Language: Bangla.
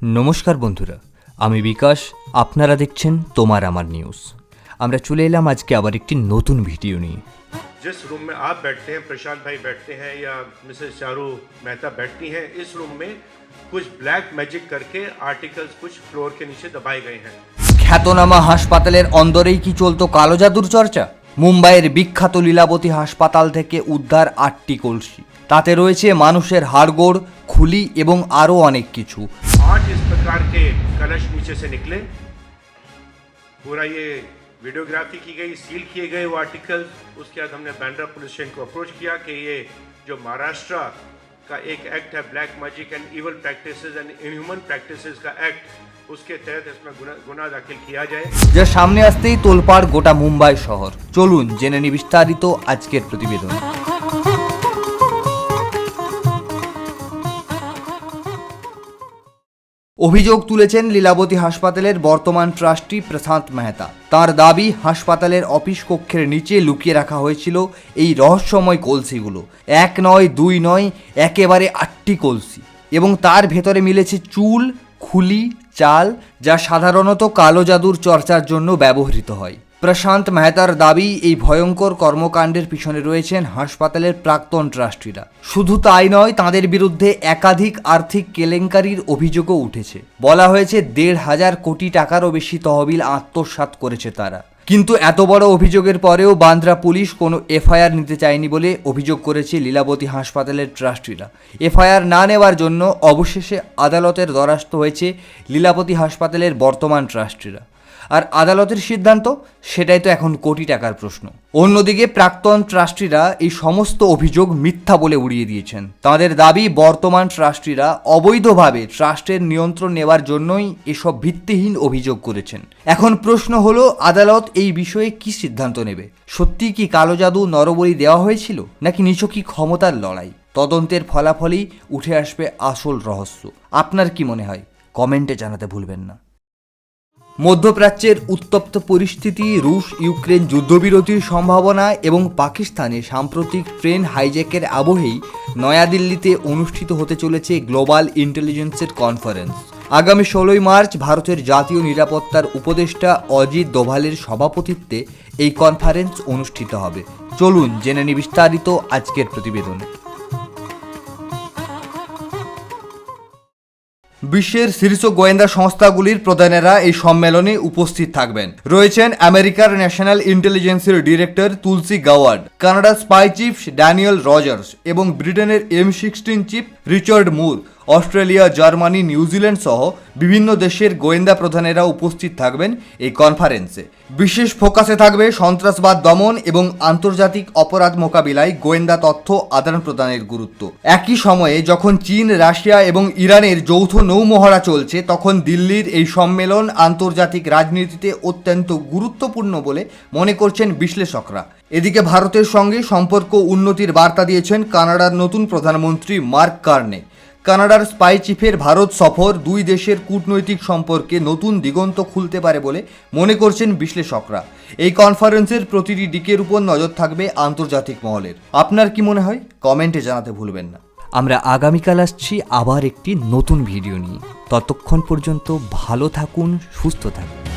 নমস্কার বন্ধুরা, আমি বিকাশ। আপনারা দেখছেন তোমার আমার নিউজ। আমরা চলে এলাম আজকে আবার একটি নতুন ভিডিও নিয়ে। जिस रूम में आप बैठते हैं, प्रशांत भाई बैठते हैं या मिसेस चारू मेहता बैठती हैं, इस रूम में कुछ ब्लैक मैजिक करके आर्टिकल्स कुछ फ्लोर के नीचे दबाए गए हैं। খ্যাতনামা হাসপাতালের অন্দরেই কি চলতো কালো জাদুর চর্চা? মুম্বাইয়ের বিখ্যাত লীলাবতী হাসপাতাল থেকে উদ্ধার 8টি কলসি। তাতে রয়েছে মানুষের হাড়গোড়, খুলি এবং আরও অনেক কিছু। 8 इस प्रकार के कलश नीचे से निकले। पूरा ये वीडियोग्राफी की गई, सील किए गए वो आर्टिकल्स। उसके बाद हमने बांद्रा पुलिस स्टेशन को अप्रोच किया कि ये जो महाराष्ट्र का एक एक्ट है, black magic and evil practices and inhuman practices का एक्ट, उसके तहत इसमें गुना दाखिल किया जाए। যা সামনে আসতেই তোলপাড় গোটা মুম্বাই শহর। চলুন জেনে নিই বিস্তারিত আজকের প্রতিবেদন। অভিযোগ তুলেছেন লীলাবতী হাসপাতালের বর্তমান ট্রাস্টি প্রশান্ত মেহতা। তার দাবি, হাসপাতালের অফিস কক্ষের নিচে লুকিয়ে রাখা হয়েছিল এই রহস্যময় কলসিগুলো। 1 নয়, 2 নয়, একেবারে 8টি কলসি। এবং তার ভেতরে মিলেছে চুল, খুলি, চাল, যা সাধারণত কালো জাদুর চর্চার জন্য ব্যবহৃত হয়। প্রশান্ত মেহতার দাবি, এই ভয়ঙ্কর কর্মকাণ্ডের পিছনে রয়েছেন হাসপাতালের প্রাক্তন ট্রাস্টিরা। শুধু তাই নয়, তাদের বিরুদ্ধে একাধিক আর্থিক কেলেঙ্কারির অভিযোগও উঠেছে। বলা হয়েছে 1,500 কোটি টাকারও বেশি তহবিল আত্মসাৎ করেছে তারা। কিন্তু এত বড় অভিযোগের পরেও বান্দ্রা পুলিশ কোনো এফআইআর নিতে চায়নি বলে অভিযোগ করেছে লীলাবতী হাসপাতালের ট্রাস্টিরা। এফআইআর না নেওয়ার জন্য অবশেষে আদালতের দ্বারস্থ হয়েছে লীলাবতী হাসপাতালের বর্তমান ট্রাস্টিরা। আর আদালতের সিদ্ধান্ত, সেটাই তো এখন কোটি টাকার প্রশ্ন। অন্যদিকে প্রাক্তন ট্রাস্টিরা এই সমস্ত অভিযোগ মিথ্যা বলে উড়িয়ে দিয়েছেন। তাদের দাবি, বর্তমান ট্রাস্টিরা অবৈধভাবে ট্রাস্টের নিয়ন্ত্রণ নেওয়ার জন্যই এসব ভিত্তিহীন অভিযোগ করেছেন। এখন প্রশ্ন হলো, আদালত এই বিষয়ে কি সিদ্ধান্ত নেবে? সত্যি কি কালো জাদু নরবলি দেওয়া হয়েছিল, নাকি নিছকই ক্ষমতার লড়াই? তদন্তের ফলাফলই উঠে আসবে আসল রহস্য। আপনার কি মনে হয়? কমেন্টে জানাতে ভুলবেন না। মধ্যপ্রাচ্যের উত্তপ্ত পরিস্থিতি, রুশ ইউক্রেন যুদ্ধবিরতির সম্ভাবনা এবং পাকিস্তানে সাম্প্রতিক ট্রেন হাইজ্যাকের আবহেই নয়াদিল্লিতে অনুষ্ঠিত হতে চলেছে গ্লোবাল ইন্টেলিজেন্সের কনফারেন্স। আগামী 16 মার্চ ভারতের জাতীয় নিরাপত্তার উপদেষ্টা অজিত দোভালের সভাপতিত্বে এই কনফারেন্স অনুষ্ঠিত হবে। চলুন জেনে নিই বিস্তারিত আজকের প্রতিবেদনে। বিশ্বের শীর্ষ গোয়েন্দা সংস্থাগুলির প্রধানেরা এই সম্মেলনে উপস্থিত থাকবেন। রয়েছেন আমেরিকার ন্যাশনাল ইন্টেলিজেন্সের ডিরেক্টর তুলসি গাওয়ার্ড, কানাডার স্পাই চিফ ড্যানিয়েল রজার্স এবং ব্রিটেনের M16 চিফ রিচার্ড মুর। অস্ট্রেলিয়া, জার্মানি, নিউজিল্যান্ড সহ বিভিন্ন দেশের গোয়েন্দা প্রধানেরা উপস্থিত থাকবেন এই কনফারেন্সে। বিশেষ ফোকাসে থাকবে সন্ত্রাসবাদ দমন এবং আন্তর্জাতিক অপরাধ মোকাবিলায় গোয়েন্দা তথ্য আদান প্রদানের গুরুত্ব। একই সময়ে যখন চীন, রাশিয়া এবং ইরানের যৌথ নৌমহড়া চলছে, তখন দিল্লির এই সম্মেলন আন্তর্জাতিক রাজনীতিতে অত্যন্ত গুরুত্বপূর্ণ বলে মনে করছেন বিশ্লেষকরা। এদিকে ভারতের সঙ্গে সম্পর্ক উন্নতির বার্তা দিয়েছেন কানাডার নতুন প্রধানমন্ত্রী মার্ক কার্নে। কানাডার স্পাই চিফের ভারত সফর দুই দেশের কূটনৈতিক সম্পর্কে নতুন দিগন্ত খুলতে পারে বলে মনে করছেন বিশ্লেষকরা। এই কনফারেন্সের প্রতিটি দিকের উপর নজর থাকবে আন্তর্জাতিক মহলের। আপনার কি মনে হয়? কমেন্টে জানাতে ভুলবেন না। আমরা আগামীকাল আসছি আবার একটি নতুন ভিডিও নিয়ে। ততক্ষণ পর্যন্ত ভালো থাকুন, সুস্থ থাকুন।